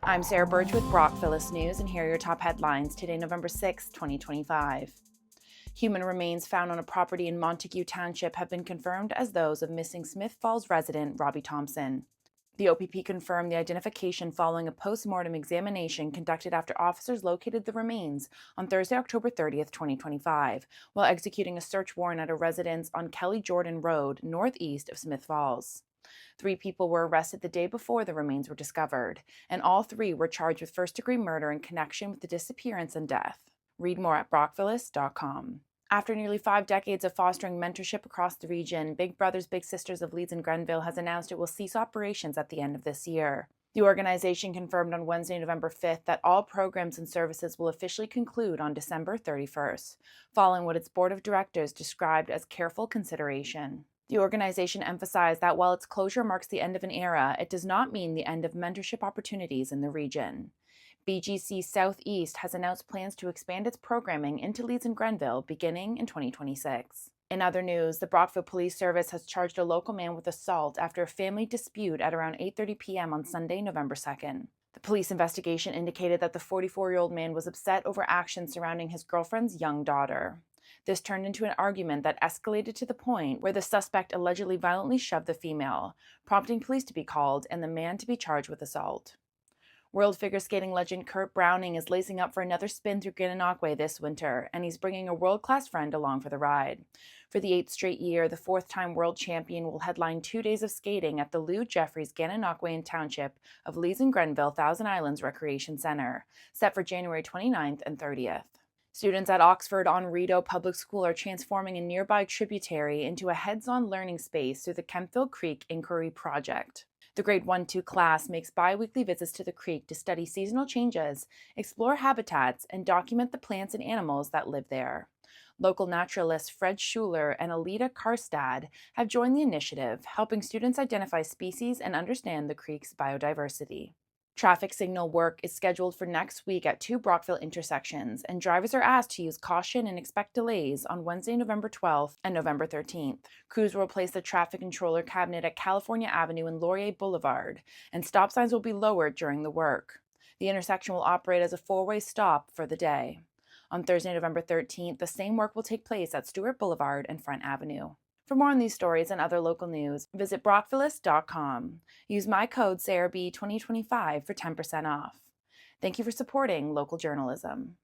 I'm Sarah Burtch with Brockvilleist News, and here are your top headlines today, November 6, 2025. Human remains found on a property in Montague Township have been confirmed as those of missing Smith Falls resident Robbie Thomson. The OPP confirmed the identification following a post-mortem examination conducted after officers located the remains on Thursday, October 30th, 2025, while executing a search warrant at a residence on Kelly Jordan Road, northeast of Smith Falls. 3 people were arrested the day before the remains were discovered, and all 3 were charged with first-degree murder in connection with the disappearance and death. Read more at Brockvilleist.com. After nearly 5 decades of fostering mentorship across the region, Big Brothers Big Sisters of Leeds and Grenville has announced it will cease operations at the end of this year. The organization confirmed on Wednesday, November 5th, that all programs and services will officially conclude on December 31st, following what its board of directors described as careful consideration. The organization emphasized that while its closure marks the end of an era, it does not mean the end of mentorship opportunities in the region. BGC Southeast has announced plans to expand its programming into Leeds and Grenville beginning in 2026. In other news, the Brockville Police Service has charged a local man with assault after a family dispute at around 8:30 p.m. on Sunday, November 2nd. The police investigation indicated that the 44-year-old man was upset over actions surrounding his girlfriend's young daughter. This turned into an argument that escalated to the point where the suspect allegedly violently shoved the female, prompting police to be called and the man to be charged with assault. World figure skating legend Kurt Browning is lacing up for another spin through Gananoque this winter, and he's bringing a world-class friend along for the ride. For the 8th straight year, the 4th-time world champion will headline 2 days of skating at the Lou Jeffries Gananoque and Township of Leeds and Grenville Thousand Islands Recreation Center, set for January 29th and 30th. Students at Oxford-on-Rideau Public School are transforming a nearby tributary into a heads-on learning space through the Kemptville Creek Inquiry Project. The grade 1-2 class makes bi-weekly visits to the creek to study seasonal changes, explore habitats, and document the plants and animals that live there. Local naturalists Fred Schuler and Alida Karstad have joined the initiative, helping students identify species and understand the creek's biodiversity. Traffic signal work is scheduled for next week at 2 Brockville intersections, and drivers are asked to use caution and expect delays on Wednesday, November 12th and November 13th. Crews will replace the traffic controller cabinet at California Avenue and Laurier Boulevard, and stop signs will be lowered during the work. The intersection will operate as a 4-way stop for the day. On Thursday, November 13th, the same work will take place at Stewart Boulevard and Front Avenue. For more on these stories and other local news, visit Brockvilleist.com. Use my code SarahB2025 for 10% off. Thank you for supporting local journalism.